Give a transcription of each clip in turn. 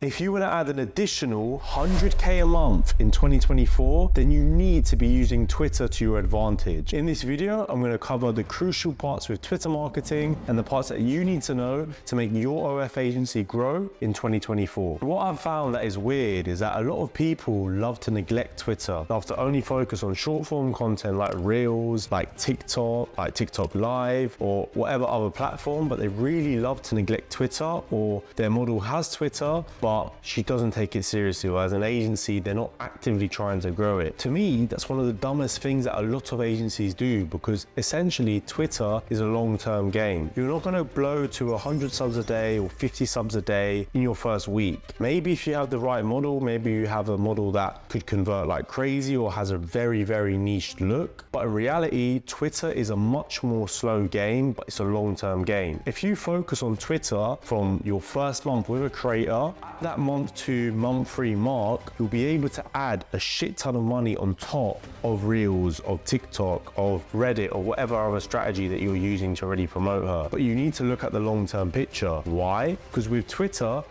If you want to add an additional 100K a month in 2024, then you need to be using Twitter to your advantage. In this video, I'm going to cover the crucial parts with Twitter marketing and the parts that you need to know to make your OF agency grow in 2024. What I've found that is weird is that a lot of people love to neglect Twitter, love to only focus on short form content like Reels, like TikTok Live, or whatever other platform, but they really love to neglect Twitter, or their model has Twitter, but she doesn't take it seriously, or as an agency, they're not actively trying to grow it. To me, that's one of the dumbest things that a lot of agencies do, because essentially Twitter is a long-term game. You're not going to blow to 100 subs a day or 50 subs a day in your first week. Maybe if you have the right model, maybe you have a model that could convert like crazy or has a very, very niche look. But in reality, Twitter is a much more slow game, but it's a long-term game. If you focus on Twitter from your first month with a creator, at that month to month 3 mark, you'll be able to add a shit ton of money on top of Reels, of TikTok, of Reddit, or whatever other strategy that you're using to already promote her. But you need to look at the long-term picture. Why? Because with Twitter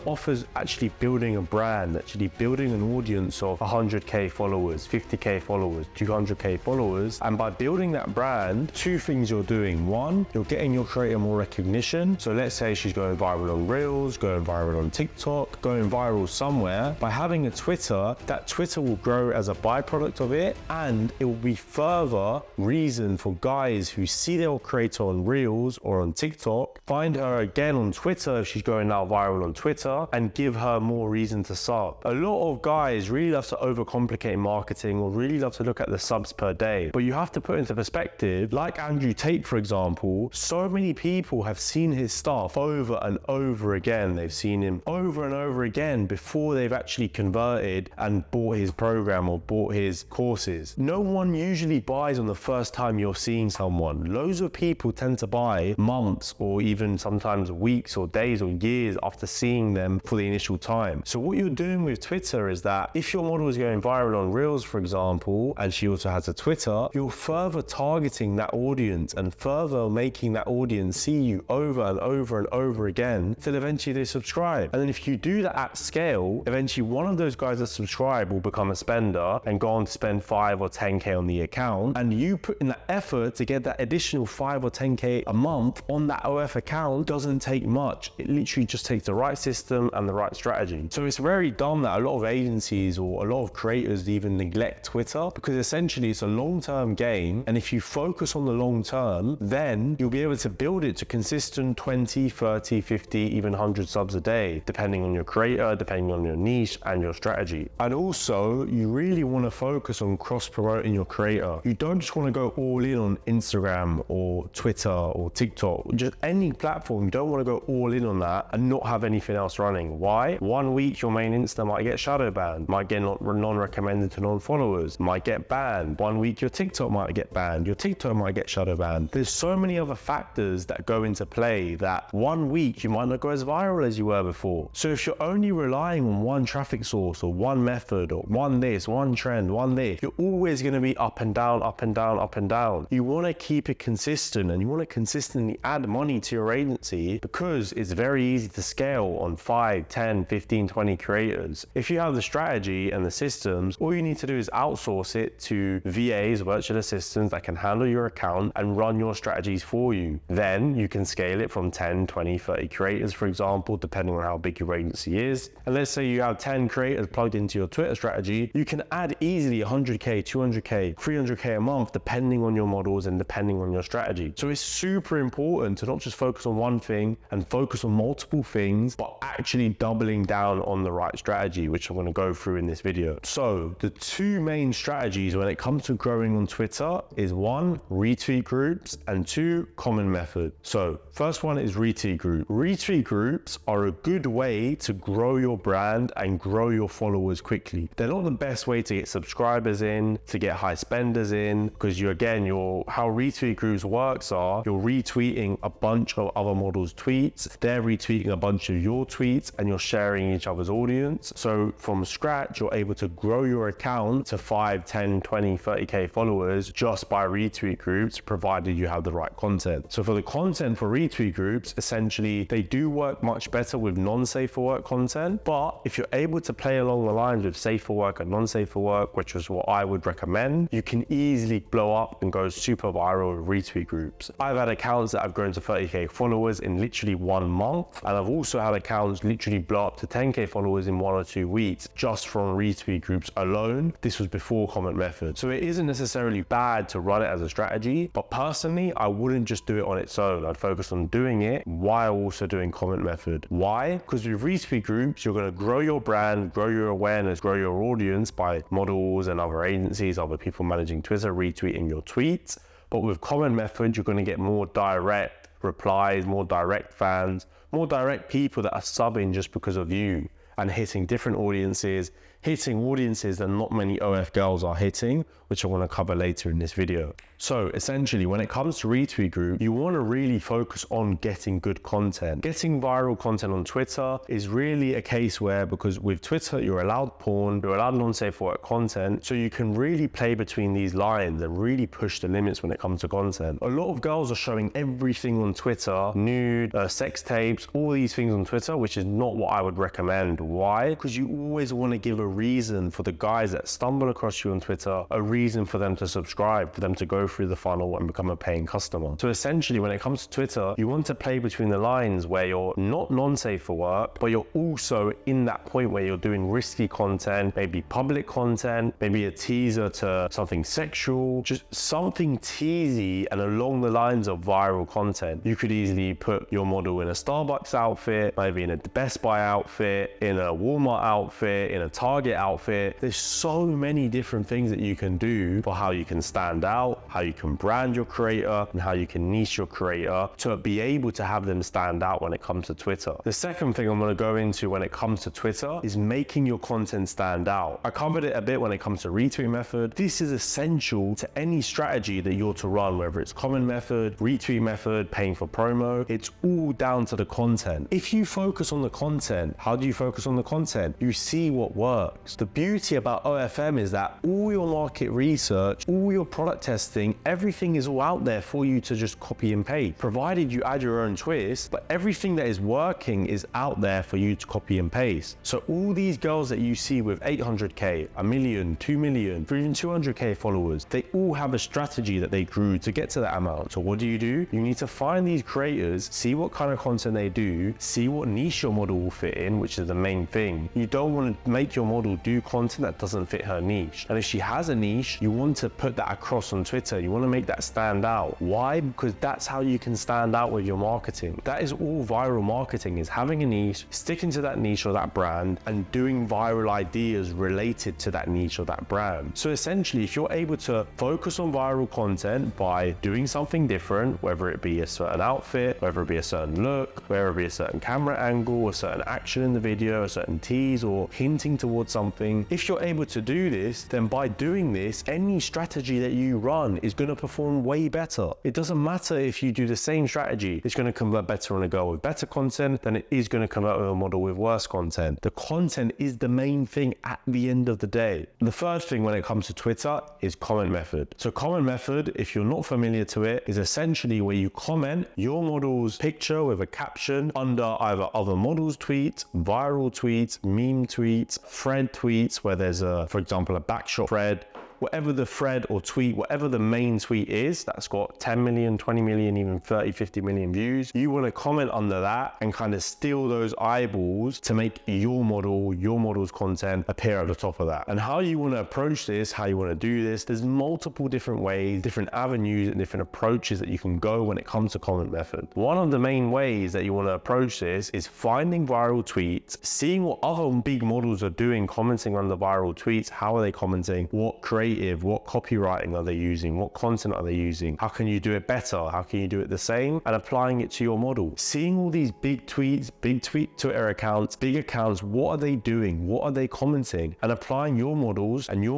offers actually building a brand, actually building an audience of 100K followers, 50K followers, 200K followers. And by building that brand, 2 things you're doing. 1, you're getting your creator more recognition. So let's say she's going viral on Reels, going viral on TikTok, going viral somewhere. By having a Twitter, that Twitter will grow as a byproduct of it, and it will be further reason for guys who see their creator on Reels or on TikTok, find her again on Twitter if she's going now viral on Twitter, and give her more reason to sub. A lot of guys really love to overcomplicate marketing, or really love to look at the subs per day, but you have to put into perspective, like Andrew Tate, for example, so many people have seen his stuff over and over again. They've seen him over and over again before they've actually converted and bought his program or bought his courses. No one usually buys on the first time you're seeing someone. Loads of people tend to buy months or even sometimes weeks or days or years after seeing them for the initial time. So what you're doing with Twitter is that if your model is going viral on Reels, for example, and she also has a Twitter, you're further targeting that audience and further making that audience see you over and over and over again till eventually they subscribe. And then if you do that at scale, eventually one of those guys that subscribe will become a spender and go on to spend 5 or 10K on the account, and you put in that effort to get that additional 5 or 10K a month on that OF account doesn't take much. It literally just takes the right system and the right strategy. So it's very dumb that a lot of agencies or a lot of creators even neglect Twitter, because essentially it's a long-term game, and if you focus on the long term, then you'll be able to build it to consistent 20, 30, 50, even 100 subs a day, depending on your creator, depending on your niche and your strategy. And also, you really want to focus on cross-promoting your creator. You don't just want to go all in on Instagram or Twitter or TikTok, just any platform. You don't want to go all in on that and not have anything else running. Why? 1 week your main Insta might get shadow banned, might get non-recommended to non-followers, might get banned. 1 week your TikTok might get banned, your TikTok might get shadow banned. There's so many other factors that go into play that 1 week you might not go as viral as you were before. So if you're only relying on one traffic source or one method or one this, one trend, one this, you're always going to be up and down, up and down, up and down. You want to keep it consistent, and you want to consistently add money to your agency, because it's very easy to scale on 5, 10, 15, 20 creators. If you have the strategy and the systems, all you need to do is outsource it to VAs, virtual assistants, that can handle your account and run your strategies for you. Then you can scale it from 10, 20, 30 creators, for example, depending on how big your agency is. And let's say you have 10 creators plugged into your Twitter strategy, you can add easily 100K, 200K, 300K a month, depending on your models and depending on your strategy. So it's super important to not just focus on one thing and focus on multiple things, but actually doubling down on the right strategy, which I'm going to go through in this video. So the 2 main strategies when it comes to growing on Twitter is 1, retweet groups, and 2, common method. So first one is retweet group. Retweet groups are a good way to grow your brand and grow your followers quickly. They're not the best way to get subscribers in, to get high spenders in, because how retweet groups works are, you're retweeting a bunch of other models' tweets, they're retweeting a bunch of your tweets, and you're sharing each other's audience. So from scratch, you're able to grow your account to 5, 10, 20, 30K followers just by retweet groups, provided you have the right content. So for the content for retweet groups, essentially, they do work much better with non-safe for work content. But if you're able to play along the lines with safe for work and non-safe for work, which is what I would recommend, you can easily blow up and go super viral with retweet groups. I've had accounts that have grown to 30k followers in literally 1 month, and I've also had accounts literally blow up to 10k followers in 1 or 2 weeks just from retweet groups alone. This was before comment method. So it isn't necessarily bad to run it as a strategy, but personally, I wouldn't just do it on its own. I'd focus on doing it while also doing comment method. Why? Because with retweet groups, you're going to grow your brand, grow your awareness, grow your audience by models and other agencies, other people managing Twitter, retweeting your tweets. But with comment method, you're going to get more direct replies, more direct fans, more direct people that are subbing just because of you and hitting different audiences, hitting audiences that not many OF girls are hitting, which I want to cover later in this video. So essentially, when it comes to retweet group, you want to really focus on getting good content. Getting viral content on Twitter is really a case where, because with Twitter, you're allowed porn, you're allowed non-safe for work content, so you can really play between these lines and really push the limits when it comes to content. A lot of girls are showing everything on Twitter, nude, sex tapes, all these things on Twitter, which is not what I would recommend. Why? Because you always want to give a reason for the guys that stumble across you on Twitter, a reason for them to subscribe, for them to go through the funnel and become a paying customer. So essentially, when it comes to Twitter, you want to play between the lines where you're not non-safe for work, but you're also in that point where you're doing risky content, maybe public content, maybe a teaser to something sexual, just something teasy and along the lines of viral content. You could easily put your model in a Starbucks outfit, maybe in a Best Buy outfit, in a Walmart outfit, in a Target outfit. There's so many different things that you can do for how you can stand out, how you can brand your creator, and how you can niche your creator to be able to have them stand out when it comes to Twitter. The second thing I'm going to go into when it comes to Twitter is making your content stand out. I covered it a bit when it comes to retweet method. This is essential to any strategy that you're to run, whether it's comment method, retweet method, paying for promo. It's all down to the content. If you focus on the content, how do you focus on the content? You see what works. The beauty about OFM is that all your market research, all your product testing, everything is all out there for you to just copy and paste, provided you add your own twist, but everything that is working is out there for you to copy and paste. So all these girls that you see with 800k, 1 million, 2 million, even 200k followers, they all have a strategy that they grew to get to that amount. So what do? You need to find these creators, see what kind of content they do, see what niche your model will fit in, which is the main thing. You don't want to make your model do content that doesn't fit her niche. And if she has a niche, you want to put that across on Twitter. You want to make that stand out. Why? Because that's how you can stand out with your marketing. That is all viral marketing, is having a niche, sticking to that niche or that brand, and doing viral ideas related to that niche or that brand. So essentially, if you're able to focus on viral content by doing something different, whether it be a certain outfit, whether it be a certain look, whether it be a certain camera angle, a certain action in the video, a certain tease, or hinting towards something, if you're able to do this, then by doing this, any strategy that you run is going to perform way better. It doesn't matter if you do the same strategy, it's going to convert better on a girl with better content than it is going to convert with a model with worse content. The content is the main thing at the end of the day. The third thing when it comes to Twitter is comment method. So comment method, if you're not familiar to it, is essentially where you comment your model's picture with a caption under either other models' tweets, viral tweets, meme tweets, thread tweets, where there's for example, a backshot thread, whatever the thread or tweet, whatever the main tweet is that's got 10 million, 20 million, even 30, 50 million views, you want to comment under that and kind of steal those eyeballs to make your model's content appear at the top of that. And how you want to approach this, how you want to do this, there's multiple different ways, different avenues and different approaches that you can go when it comes to comment method. One of the main ways that you want to approach this is finding viral tweets, seeing what other big models are doing, commenting on the viral tweets. How are they commenting? What creative, what copywriting are they using? What content are they using? How can you do it better? How can you do it the same? And applying it to your model. Seeing all these big tweets, big Twitter accounts, big accounts, what are they doing? What are they commenting? And applying your models and your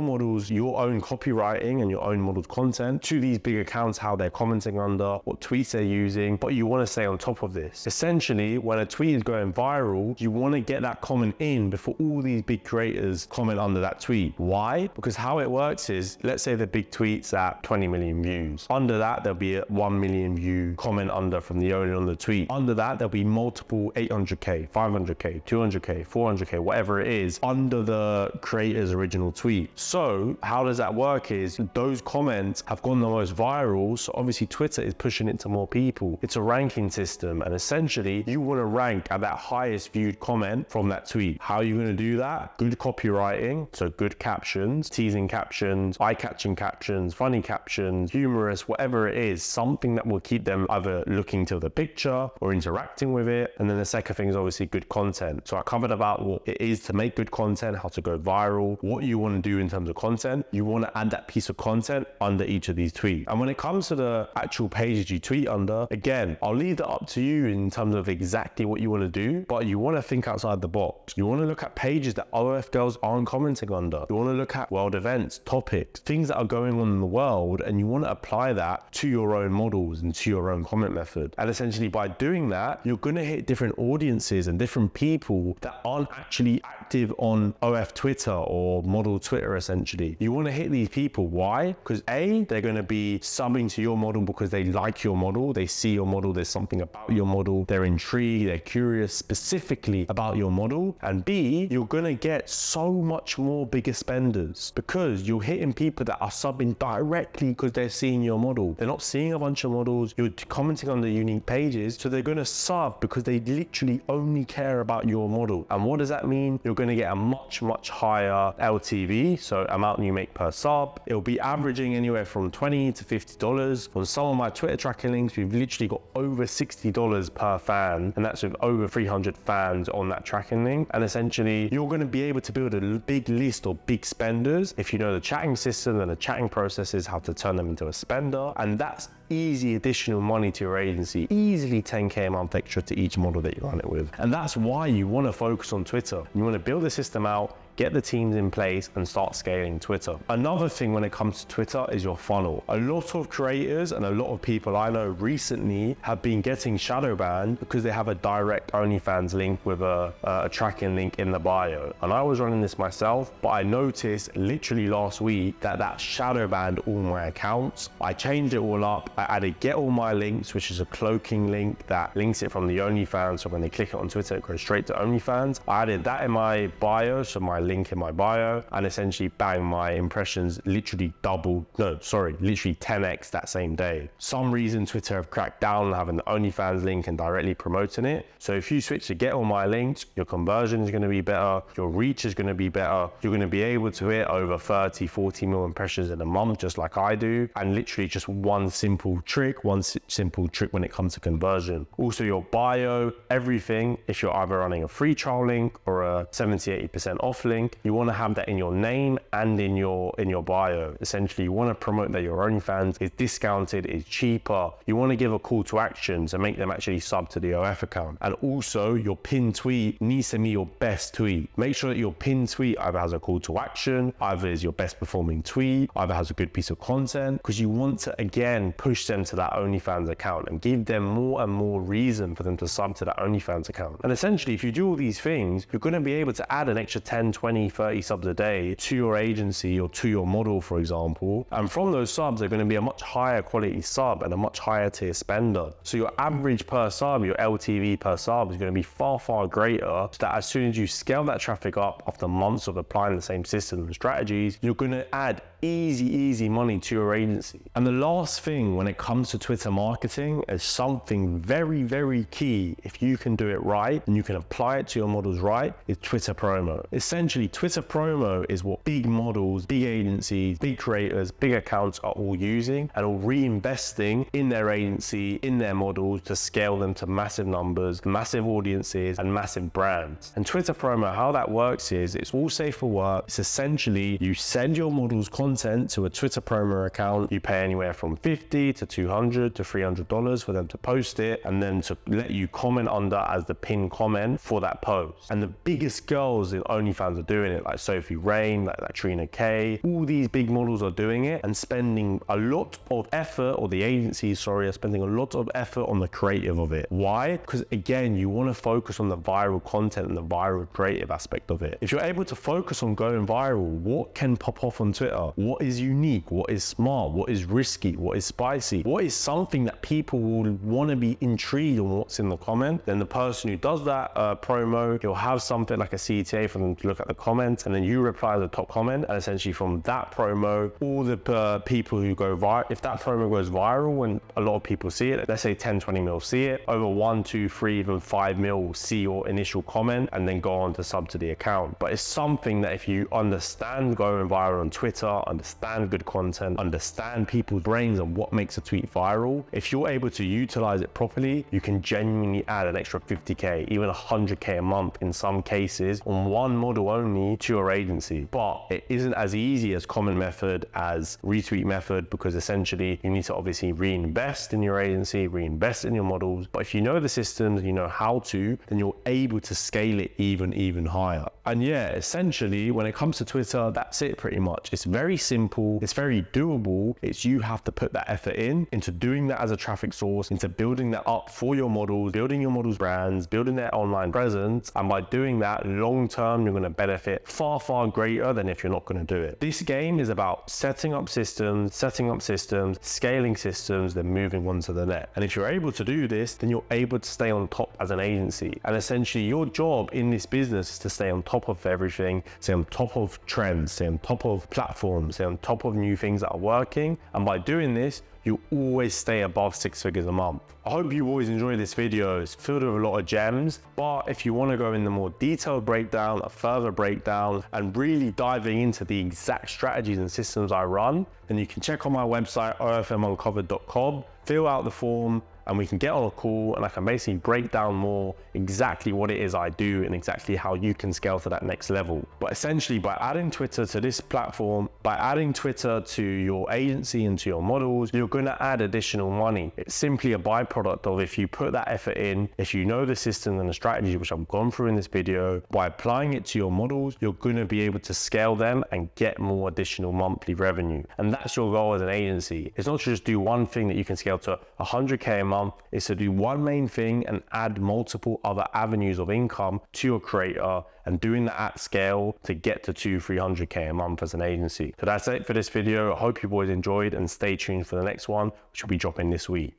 own copywriting and your own model's content to these big accounts, how they're commenting under, what tweets they're using. But you want to stay on top of this. Essentially, when a tweet is going viral, you want to get that comment in before all these big creators comment under that tweet. Why? Because how it works works is, let's say the big tweet's at 20 million views. Under that, there'll be a 1 million view comment under from the owner on the tweet. Under that, there'll be multiple 800K, 500K, 200K, 400K, whatever it is, under the creator's original tweet. So how does that work is those comments have gone the most viral. So obviously Twitter is pushing it to more people. It's a ranking system. And essentially you want to rank at that highest viewed comment from that tweet. How are you going to do that? Good copywriting. So good captions, teasing captions, eye-catching captions, funny captions, humorous, whatever it is, something that will keep them either looking to the picture or interacting with it. And then the second thing is obviously good content. So I covered about what it is to make good content, how to go viral, what you want to do in terms of content. You want to add that piece of content under each of these tweets. And when it comes to the actual pages you tweet under, again, I'll leave that up to you in terms of exactly what you want to do, but you want to think outside the box. You want to look at pages that OF girls aren't commenting under. You want to look at world events, topics, things that are going on in the world, and you want to apply that to your own models and to your own comment method. And essentially by doing that, you're going to hit different audiences and different people that aren't actually active on OF Twitter or model Twitter essentially. You want to hit these people. Why? Because A, they're going to be subbing to your model because they like your model, they see your model, there's something about your model, they're intrigued, they're curious specifically about your model. And B, you're going to get so much more bigger spenders because you're hitting people that are subbing directly because they're seeing your model. They're not seeing a bunch of models, you're commenting on the unique pages, so they're going to sub because they literally only care about your model. And what does that mean? You're going to get a much higher LTV, so amount you make per sub. It'll be averaging anywhere from $20 to $50. On some of my Twitter tracking links, we've literally got over $60 per fan, and that's with over 300 fans on that tracking link. And essentially, you're going to be able to build a big list of big spenders if you know the chatting system and the chatting processes, how to turn them into a spender. And that's easy additional money to your agency, easily 10K a month extra to each model that you run it with. And that's why you want to focus on Twitter. You want to build a system out, get the teams in place and start scaling Twitter. Another thing when it comes to Twitter is your funnel. A lot of creators and a lot of people I know recently have been getting shadow banned because they have a direct OnlyFans link with a tracking link in the bio. And I was running this myself, but I noticed literally last week that shadow banned all my accounts. I changed it all up. I added get all my links, which is a cloaking link that links it from the OnlyFans. So when they click it on Twitter, it goes straight to OnlyFans. I added that in my bio, so my link in my bio, and essentially bang, my impressions literally literally 10x that same day. Some reason Twitter have cracked down on having the OnlyFans link and directly promoting it. So if you switch to get all my links, your conversion is going to be better, your reach is going to be better, you're going to be able to hit over 30-40 mil impressions in a month just like I do, and literally just one simple trick when it comes to conversion. Also your bio, everything, if you're either running a free trial link or a 70-80% off link, you want to have that in your name and in your bio. Essentially, you want to promote that your OnlyFans is discounted, is cheaper. You want to give a call to action to make them actually sub to the OF account. And also, your pinned tweet needs to be your best tweet. Make sure that your pinned tweet either has a call to action, either is your best performing tweet, either has a good piece of content, because you want to, again, push them to that OnlyFans account and give them more and more reason for them to sub to that OnlyFans account. And essentially, if you do all these things, you're going to be able to add an extra 10, 20, 30 subs a day to your agency or to your model, for example. And from those subs, they're going to be a much higher quality sub and a much higher tier spender. So your average per sub, your LTV per sub is going to be far greater, so that as soon as you scale that traffic up after months of applying the same system and strategies, you're going to add easy money to your agency. And the last thing when it comes to Twitter marketing is something very key. If you can do it right and you can apply it to your models right, is Twitter promo. Essentially, Twitter promo is what big models, big agencies, big creators, big accounts are all using and all reinvesting in their agency, in their models to scale them to massive numbers, massive audiences and massive brands. And Twitter promo, how that works is it's all safe for work. It's essentially you send your models content to a Twitter promo account. You pay anywhere from $50 to $200 to $300 for them to post it and then to let you comment under as the pinned comment for that post. And the biggest girls in OnlyFans are doing it, like Sophie Rain, like Trina K. All these big models are doing it and spending a lot of effort, or the agencies, are spending a lot of effort on the creative of it. Why? Because again, you want to focus on the viral content and the viral creative aspect of it. If you're able to focus on going viral, what can pop off on Twitter? what is unique, what is smart, what is risky, what is spicy, what is something that people will want to be intrigued on what's in the comment. Then the person who does that promo, he'll have something like a CTA for them to look at the comments, and then you reply to the top comment, and essentially from that promo, all the people who go viral, if that promo goes viral and a lot of people see it, let's say 10-20 mil see it, over 1, 2, 3, even 5 mil will see your initial comment and then go on to sub to the account. But it's something that if you understand going viral on Twitter, understand good content, understand people's brains and what makes a tweet viral, if you're able to utilize it properly, you can genuinely add an extra 50K, even 100K a month in some cases on one model only to your agency. But it isn't as easy as comment method, as retweet method, because essentially you need to obviously reinvest in your agency, reinvest in your models. But if you know the systems, you know how to, then you're able to scale it even higher. And yeah, essentially when it comes to Twitter, that's it pretty much. It's very simple, it's very doable. It's you have to put that effort into doing that as a traffic source, into building that up for your models, building your models' brands, building their online presence. And by doing that long term, you're going to benefit far greater than if you're not going to do it. This game is about setting up systems, scaling systems, then moving on to the net. And if you're able to do this, then you're able to stay on top as an agency. And essentially your job in this business is to stay on top of everything, stay on top of trends, stay on top of platforms, stay on top of new things that are working. And by doing this, you always stay above 6 figures a month. I hope you always enjoy this video. It's filled with a lot of gems, but if you want to go in the more detailed breakdown, a further breakdown, and really diving into the exact strategies and systems I run, then you can check on my website, ofmuncovered.com, fill out the form, and we can get on a call and I can basically break down more exactly what it is I do and exactly how you can scale to that next level. But essentially by adding Twitter to this platform, by adding Twitter to your agency and to your models, you're going to add additional money. It's simply a byproduct of if you put that effort in, if you know the system and the strategy, which I've gone through in this video, by applying it to your models, you're going to be able to scale them and get more additional monthly revenue. And that's your goal as an agency. It's not to just do one thing that you can scale to 100K a month, is to do one main thing and add multiple other avenues of income to your creator, and doing that at scale to get to 200-300K a month as an agency. So that's it for this video. I hope you boys enjoyed, and stay tuned for the next one, which will be dropping this week.